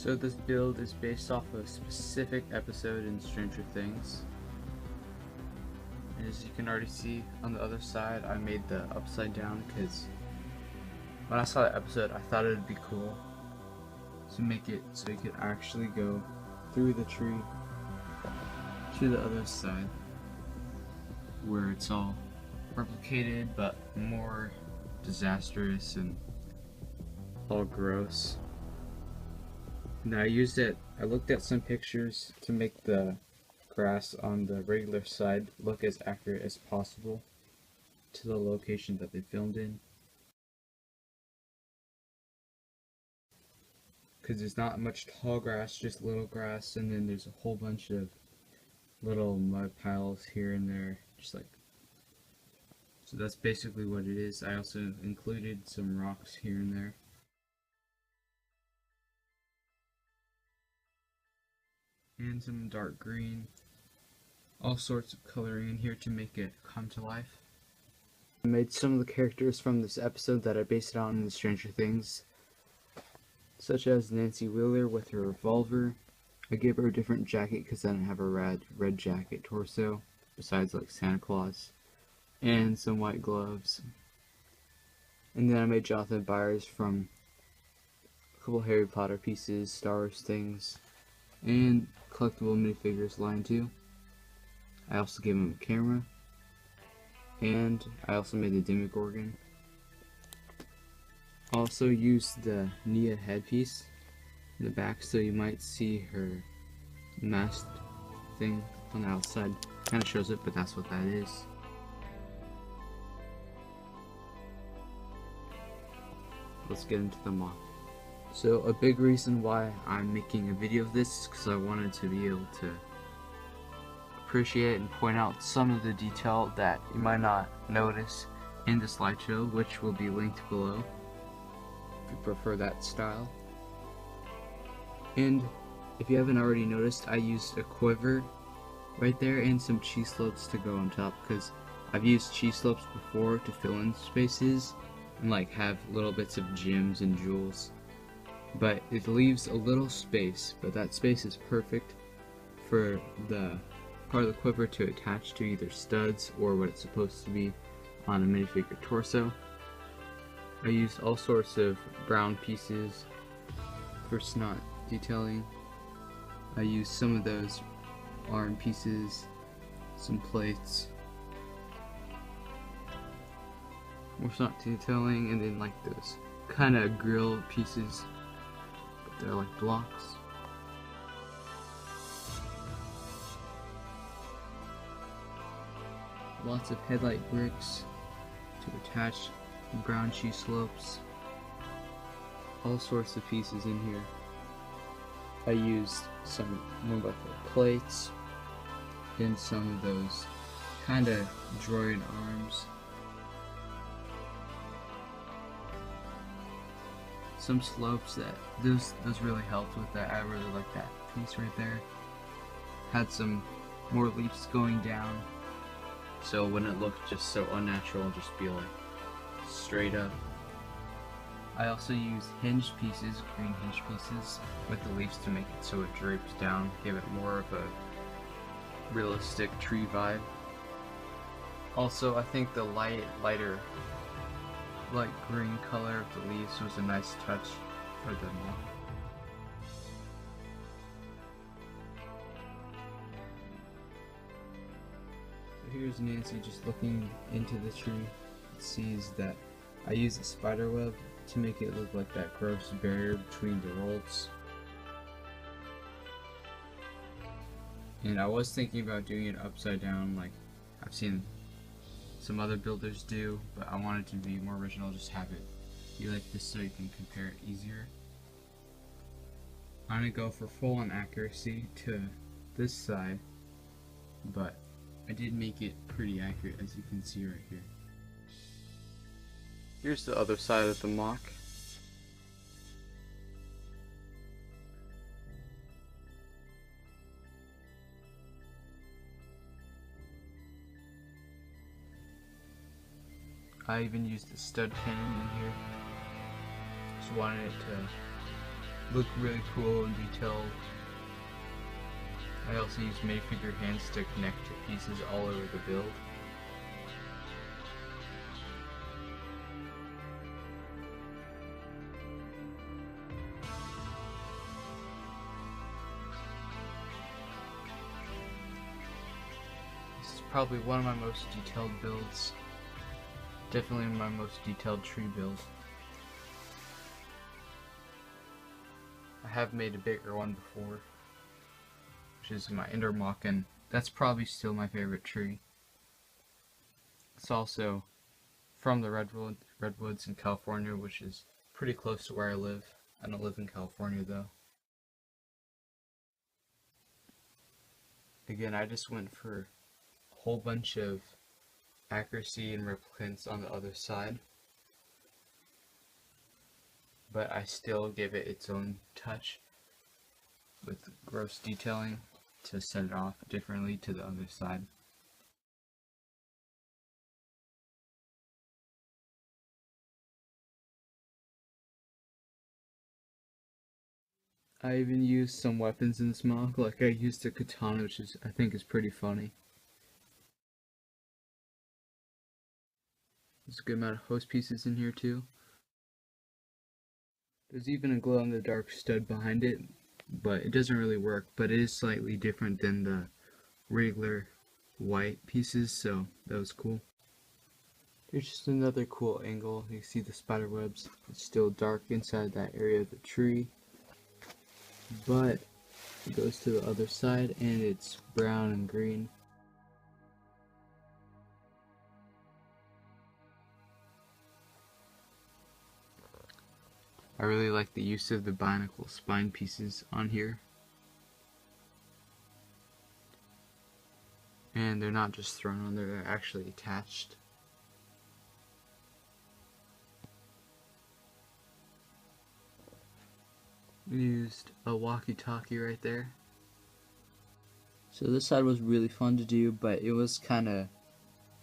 So this build is based off of a specific episode in Stranger Things. As you can already see on the other side, I made the Upsidedown because when I saw that episode, I thought it would be cool to make it so you could actually go through the tree to the other side where it's all replicated but more disastrous and all gross. Now I looked at some pictures to make the grass on the regular side look as accurate as possible to the location that they filmed in. Because there's not much tall grass, just little grass, and then there's a whole bunch of little mud piles here and there, just like. So that's basically what it is. I also included some rocks here and there. And some dark green. All sorts of coloring in here to make it come to life. I made some of the characters from this episode that I based it on in Stranger Things, such as Nancy Wheeler with her revolver. I gave her a different jacket because I didn't have a red jacket torso, besides like Santa Claus, and some white gloves. And then I made Jonathan Byers from a couple Harry Potter pieces, Star Wars things, and collectible minifigures line 2. I also gave him a camera, and I also made the Demogorgon. Also used the Nia headpiece in the back, so you might see her masked thing on the outside. Kind of shows it, but that's what that is. Let's get into the MOC. So a big reason why I'm making a video of this is because I wanted to be able to appreciate and point out some of the detail that you might not notice in the slideshow, which will be linked below if you prefer that style. And if you haven't already noticed, I used a quiver right there and some cheese slopes to go on top, because I've used cheese slopes before to fill in spaces and like have little bits of gems and jewels, but it leaves a little space, but that space is perfect for the part of the quiver to attach to either studs or what it's supposed to be on a minifigure torso. I used all sorts of brown pieces for snot detailing. I used some of those arm pieces, some plates, more snot detailing, and then like those kind of grill pieces, but they're like blocks. Lots of headlight bricks to attach brown cheese slopes. All sorts of pieces in here. I used some 1x4 plates and some of those kind of droid arms. Some slopes that those really helped with that. I really like that piece right there. Had some more leaps going down, so it wouldn't look just so unnatural, just be like straight up. I also used hinged pieces, green hinge pieces, with the leaves to make it so it drapes down, give it more of a realistic tree vibe. Also, I think the lighter light green color of the leaves was a nice touch for the MOC. So here's Nancy just looking into the tree. It sees that I used a spider web to make it look like that gross barrier between the worlds. And I was thinking about doing it upside down like I've seen some other builders do, but I wanted to be more original, just have it be like this so you can compare it easier. I'm gonna go for full on accuracy to this side, but I did make it pretty accurate, as you can see right here. Here's the other side of the MOC. I even used a stud cannon in here. Just wanted it to look really cool and detailed. I also use minifigure hands to connect pieces all over the build. This is probably one of my most detailed builds. Definitely my most detailed tree build. I have made a bigger one before, which is my indoor MOC, and that's probably still my favorite tree. It's also from the redwoods in California, which is pretty close to where I live. I don't live in California though. Again, I just went for a whole bunch of accuracy and replicants on the other side, but I still give it its own touch with gross detailing to set it off differently to the other side. I even used some weapons in this MOC, like I used a katana, which I think is pretty funny. There's a good amount of host pieces in here too. There's even a glow-in-the-dark stud behind it, but it doesn't really work, but it is slightly different than the regular white pieces, so that was cool. Here's just another cool angle. You see the spider webs. It's still dark inside that area of the tree, but it goes to the other side and it's brown and green. I really like the use of the bionicle spine pieces on here. And they're not just thrown on there, they're actually attached. We used a walkie-talkie right there. So this side was really fun to do, but it was kind of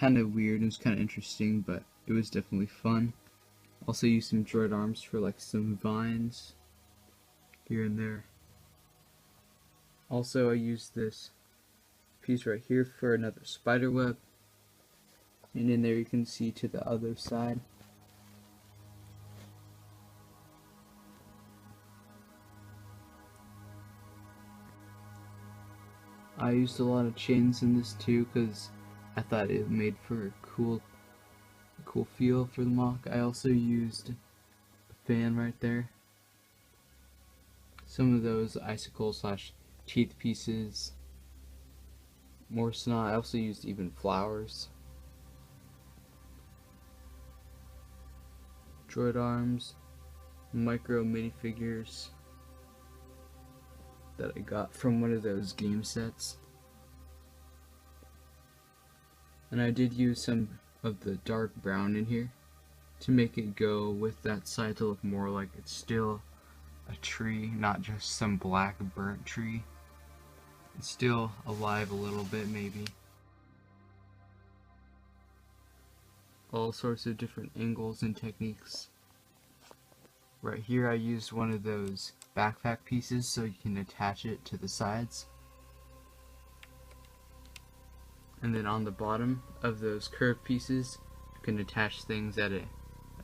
weird. It was kind of interesting, but it was definitely fun. Also used some droid arms for like some vines here and there. Also I used this piece right here for another spider web, and in there you can see to the other side. I used a lot of chains in this too because I thought it made for a cool feel for the MOC. I also used a fan right there. Some of those icicle / teeth pieces. More snot. I also used even flowers. Droid arms. Micro minifigures that I got from one of those game sets. And I did use some of the dark brown in here to make it go with that side to look more like it's still a tree, not just some black burnt tree. It's still alive a little bit maybe. All sorts of different angles and techniques. Right here I used one of those backpack pieces so you can attach it to the sides. And then on the bottom of those curved pieces, you can attach things at a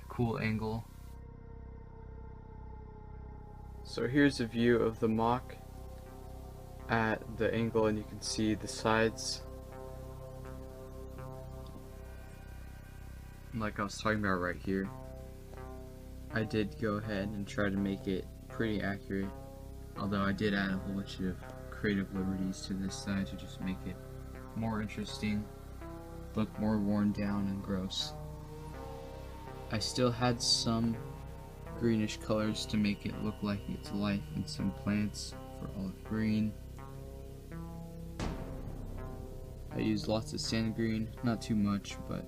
cool angle. So here's a view of the MOC at the angle, and you can see the sides. Like I was talking about right here, I did go ahead and try to make it pretty accurate, although I did add a whole bunch of creative liberties to this side to just make it more interesting, look more worn down and gross. I still had some greenish colors to make it look like it's life, and some plants for olive green. I used lots of sand green, not too much, but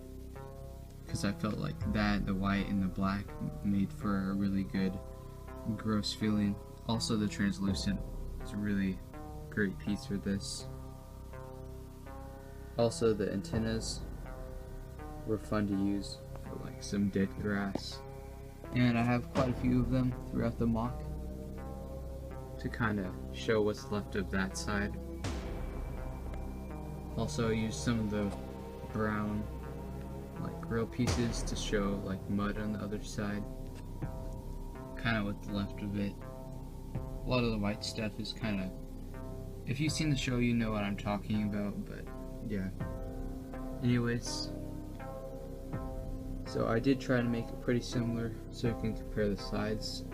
because I felt like that, the white and the black made for a really good gross feeling. Also the translucent is a really great piece for this. Also the antennas were fun to use for like some dead grass. And I have quite a few of them throughout the MOC. to kind of show what's left of that side. Also, I used some of the brown like grill pieces to show like mud on the other side. Kind of what's left of it. A lot of the white stuff is kind of, if you've seen the show, you know what I'm talking about, but yeah. Anyways, so I did try to make it pretty similar so you can compare the sides.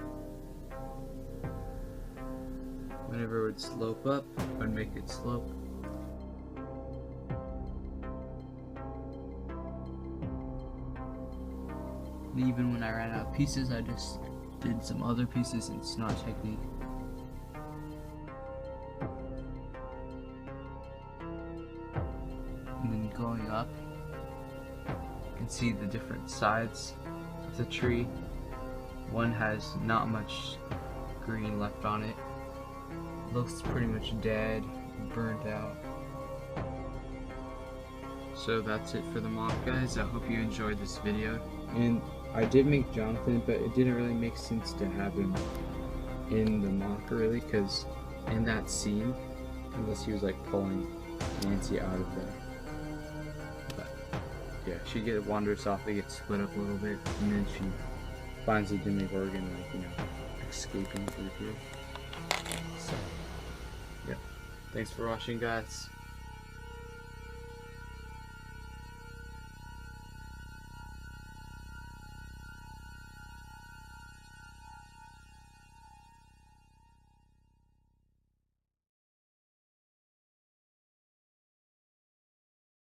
Whenever it would slope up, I'd make it slope. And even when I ran out of pieces, I just did some other pieces in snot technique. And then going up, you can see the different sides of the tree. One has not much green left on it. Looks pretty much dead, burnt out. So that's it for the MOC, guys. I hope you enjoyed this video. And I did make Jonathan, but it didn't really make sense to have him in the MOC really, because in that scene, unless he was like pulling Nancy out of there. But yeah, she wanders off, they get split up a little bit, and then she finds the Demogorgon, like, you know, escaping through here. So yeah, thanks for watching, guys.